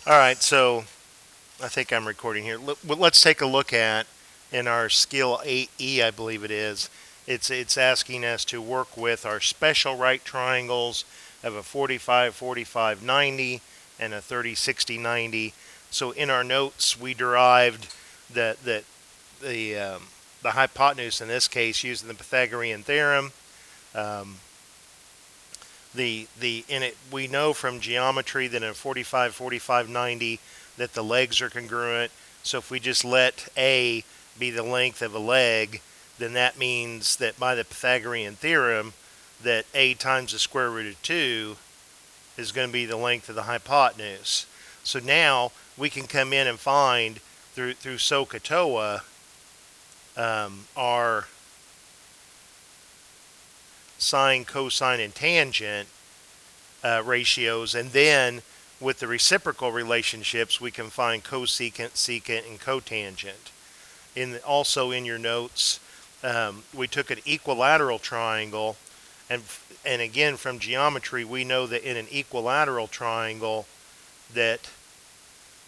All right, so I think I'm recording here. Let's take a look at in our skill 8E, I believe it is. It's asking us to work with our special right triangles of a 45 45 90 and a 30 60 90. So in our notes, we derived that the hypotenuse in this case using the Pythagorean theorem. Um, the in it we know from geometry that in a 45 45 90 that the legs are congruent. So if we just let a be the length of a leg, then that means that by the Pythagorean theorem that a times the square root of 2 is going to be the length of the hypotenuse. So now we can come in and find through SOHCAHTOA our sine, cosine, and tangent ratios, and then with the reciprocal relationships, we can find cosecant, secant, and cotangent. Also in your notes, we took an equilateral triangle, and and again from geometry, we know that in an equilateral triangle that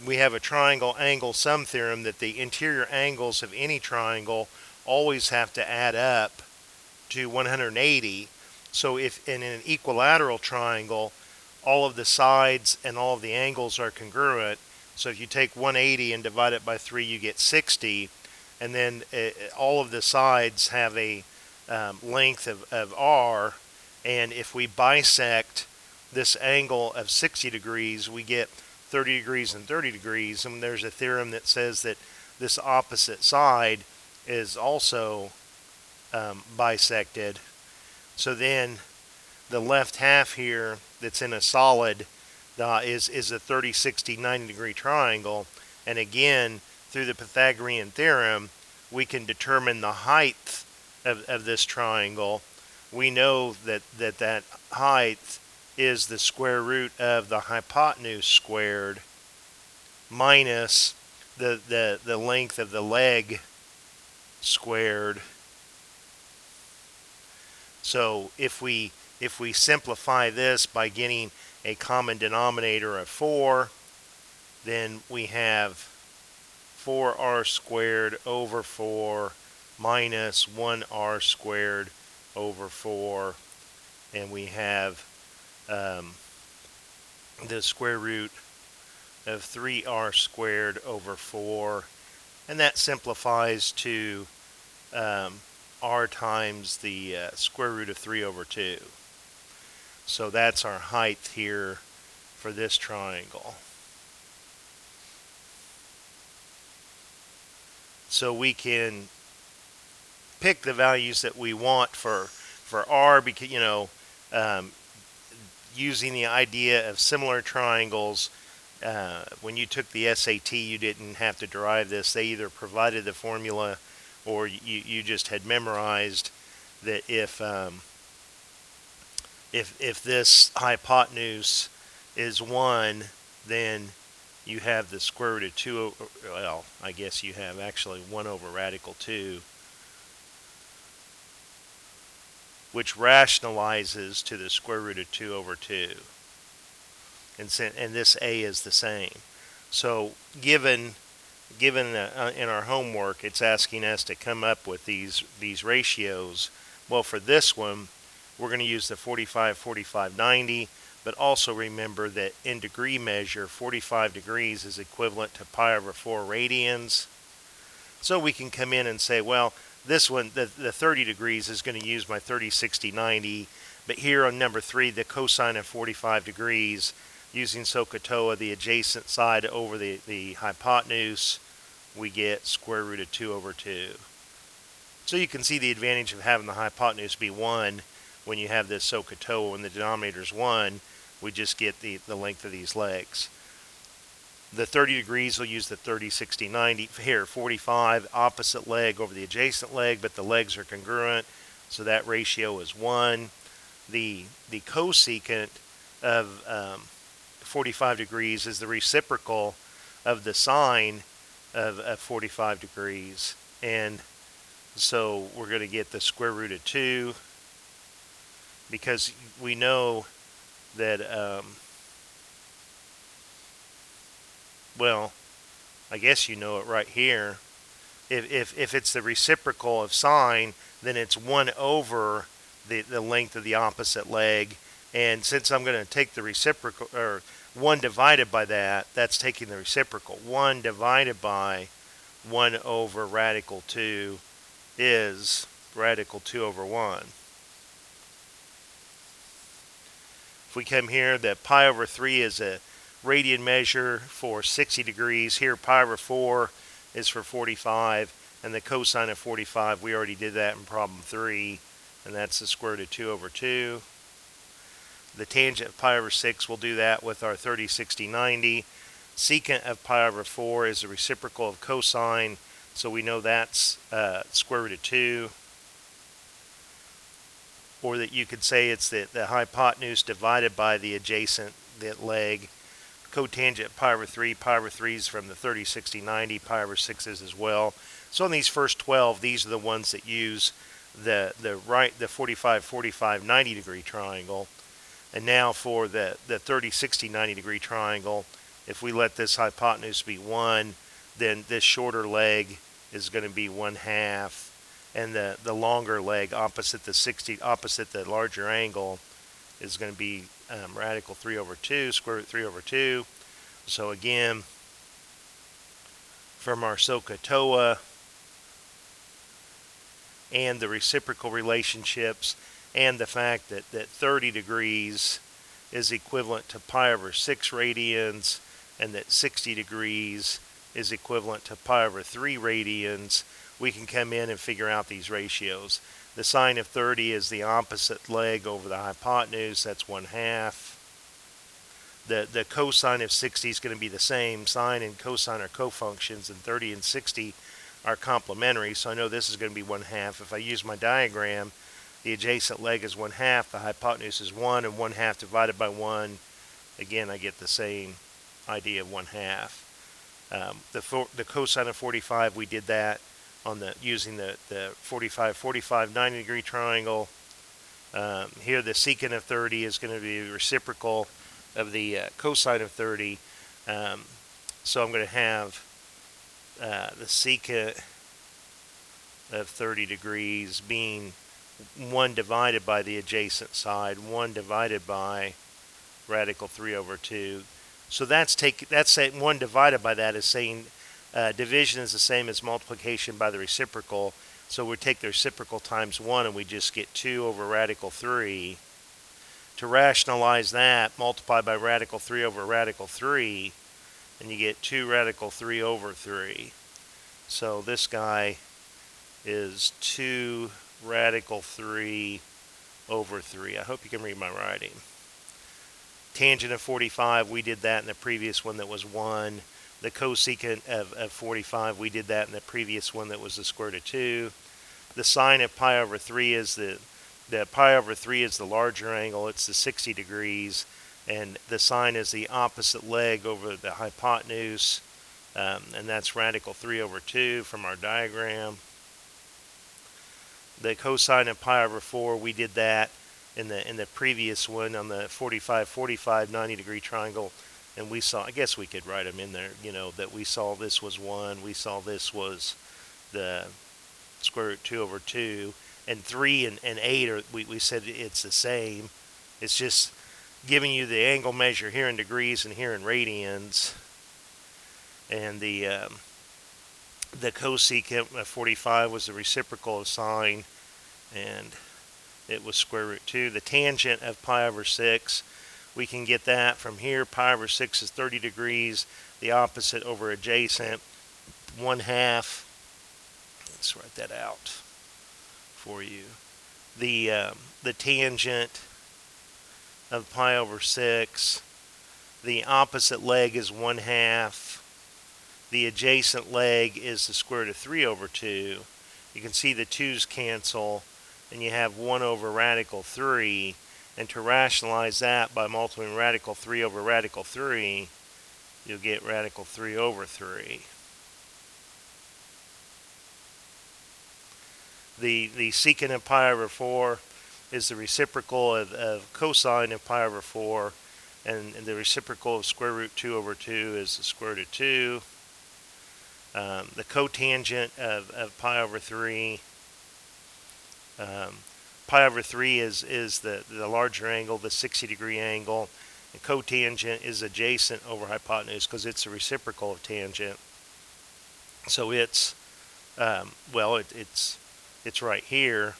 we have a triangle angle sum theorem that the interior angles of any triangle always have to add up to 180. So if in an equilateral triangle, all of the sides and all of the angles are congruent. So if you take 180 and divide it by 3, you get 60. And then all of the sides have a length of r. And if we bisect this angle of 60 degrees, we get 30 degrees and 30 degrees. And there's a theorem that says that this opposite side is also bisected. So then the left half here that's in a solid is a 30, 60, 90 degree triangle. And again, through the Pythagorean theorem, we can determine the height of this triangle. We know that height is the square root of the hypotenuse squared minus the length of the leg squared. So if we simplify this by getting a common denominator of 4, then we have 4r squared over 4 minus 1r squared over 4, and we have the square root of 3r squared over 4, and that simplifies to r times the square root of 3 over 2. So that's our height here for this triangle. So we can pick the values that we want for r, because using the idea of similar triangles. When you took the SAT, you didn't have to derive this. They either provided the formula or you just had memorized that if this hypotenuse is 1, then you have the square root of 2, well, I guess you have actually 1 over radical 2, which rationalizes to the square root of 2 over 2. And this a is the same. So given in our homework, it's asking us to come up with these ratios. Well, for this one, we're going to use the 45, 45, 90, but also remember that in degree measure, 45 degrees is equivalent to pi over 4 radians. So we can come in and say, well, this one, the 30 degrees is going to use my 30, 60, 90, but here on number 3, the cosine of 45 degrees, using SOHCAHTOA, the adjacent side over the hypotenuse, we get square root of 2 over 2. So you can see the advantage of having the hypotenuse be 1 when you have this SOHCAHTOA. When the denominator is 1, we just get the length of these legs. The 30 degrees will use the 30, 60, 90. Here, 45, opposite leg over the adjacent leg, but the legs are congruent, so that ratio is 1. The cosecant of 45 degrees is the reciprocal of the sine of 45 degrees. And so we're going to get the square root of 2, because we know that Well, I guess you know it right here. If it's the reciprocal of sine, then it's 1 over the length of the opposite leg. And since I'm going to take the reciprocal, or 1 divided by that, that's taking the reciprocal. 1 divided by 1 over radical 2 is radical 2 over 1. If we come here, that pi over 3 is a radian measure for 60 degrees. Here, pi over 4 is for 45. And the cosine of 45, we already did that in problem 3. And that's the square root of 2 over 2. The tangent of pi over 6, we'll do that with our 30, 60, 90. Secant of pi over 4 is the reciprocal of cosine. So we know that's square root of 2. Or that you could say it's the hypotenuse divided by the adjacent leg. Cotangent of pi over 3 is from the 30, 60, 90. Pi over 6 is as well. So in these first 12, these are the ones that use the 45, 45, 90 degree triangle. And now for the 30, 60, 90 degree triangle, if we let this hypotenuse be 1, then this shorter leg is going to be 1/2. And the longer leg opposite the larger angle is going to be radical 3 over 2, square root 3 over 2. So again, from our SOHCAHTOA and the reciprocal relationships and the fact that 30 degrees is equivalent to pi over 6 radians and that 60 degrees is equivalent to pi over 3 radians, we can come in and figure out these ratios. The sine of 30 is the opposite leg over the hypotenuse. That's 1/2. The cosine of 60 is going to be the same. Sine and cosine are cofunctions, and 30 and 60 are complementary. So I know this is going to be 1/2. If I use my diagram, the adjacent leg is 1/2. The hypotenuse is 1, and 1/2 divided by 1. Again, I get the same idea of 1/2. The cosine of 45, we did that using the 45, 45, 90 degree triangle. Here the secant of 30 is going to be reciprocal of the cosine of 30. So I'm going to have the secant of 30 degrees being 1 divided by the adjacent side, 1 divided by radical 3 over 2. So that's saying 1 divided by that is saying division is the same as multiplication by the reciprocal. So we take the reciprocal times 1 and we just get 2 over radical 3. To rationalize that, multiply by radical 3 over radical 3, and you get 2 radical 3 over 3. So this guy is 2 radical 3 over 3. I hope you can read my writing. Tangent of 45, we did that in the previous one that was 1. The cosecant of 45, we did that in the previous one that was the square root of 2. The sine of pi over 3 is the pi over 3 is the larger angle. It's the 60 degrees. And the sine is the opposite leg over the hypotenuse. And that's radical 3 over 2 from our diagram. The cosine of pi over 4, we did that in the previous one on the 45, 45, 90 degree triangle. And we saw, I guess we could write them in there, that we saw this was 1, we saw this was the square root 2 over 2, and 3 and 8, we said it's the same. It's just giving you the angle measure here in degrees and here in radians. And the cosecant of 45 was the reciprocal of sine, and it was square root 2. The tangent of pi over 6, we can get that from here. Pi over 6 is 30 degrees. The opposite over adjacent, 1/2. Let's write that out for you. The tangent of pi over 6, the opposite leg is 1/2. The adjacent leg is the square root of 3 over 2. You can see the 2's cancel, and you have 1 over radical 3. And to rationalize that by multiplying radical 3 over radical 3, you'll get radical 3 over 3. The secant of pi over 4 is the reciprocal of cosine of pi over 4. and the reciprocal of square root 2 over 2 is the square root of 2. The cotangent of pi over 3. Pi over 3 is the larger angle, the 60-degree angle. And cotangent is adjacent over hypotenuse because it's a reciprocal of tangent. So it's, it's right here.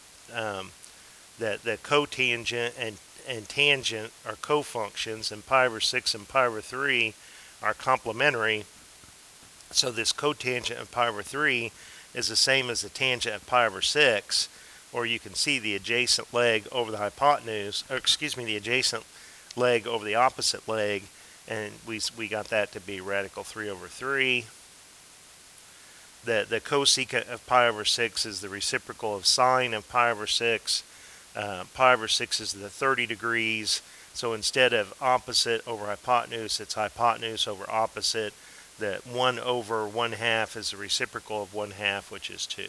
That the cotangent and tangent are cofunctions, and pi over 6 and pi over 3 are complementary. So this cotangent of pi over 3 is the same as the tangent of pi over 6, or you can see the adjacent leg over the hypotenuse, or excuse me, the adjacent leg over the opposite leg, and we got that to be radical 3 over 3. The cosecant of pi over 6 is the reciprocal of sine of pi over 6. Pi over 6 is the 30 degrees. So instead of opposite over hypotenuse, it's hypotenuse over opposite. The 1 over 1/2 is the reciprocal of 1/2, which is 2.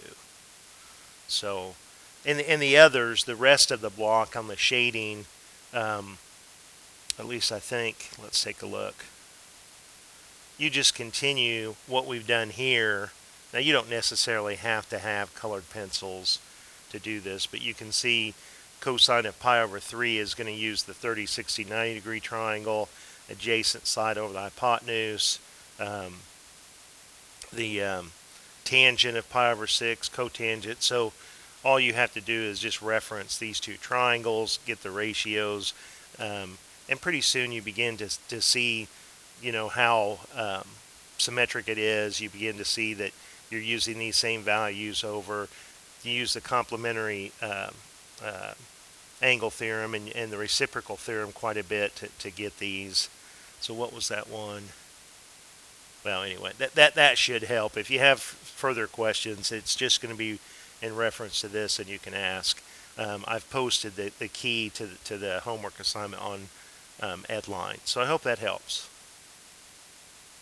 So in the others, the rest of the block on the shading, at least I think, let's take a look. You just continue what we've done here. Now you don't necessarily have to have colored pencils to do this, but you can see cosine of pi over 3 is going to use the 30, 60, 90 degree triangle, adjacent side over the hypotenuse. The tangent of pi over 6, cotangent. So all you have to do is just reference these two triangles, get the ratios, and pretty soon you begin to see, how symmetric it is. You begin to see that you're using these same values over. You use the complementary angle theorem and the reciprocal theorem quite a bit to get these. So what was that one? Well, anyway, that should help. If you have further questions, it's just going to be in reference to this, and you can ask. I've posted the key to the homework assignment on Edline. So I hope that helps.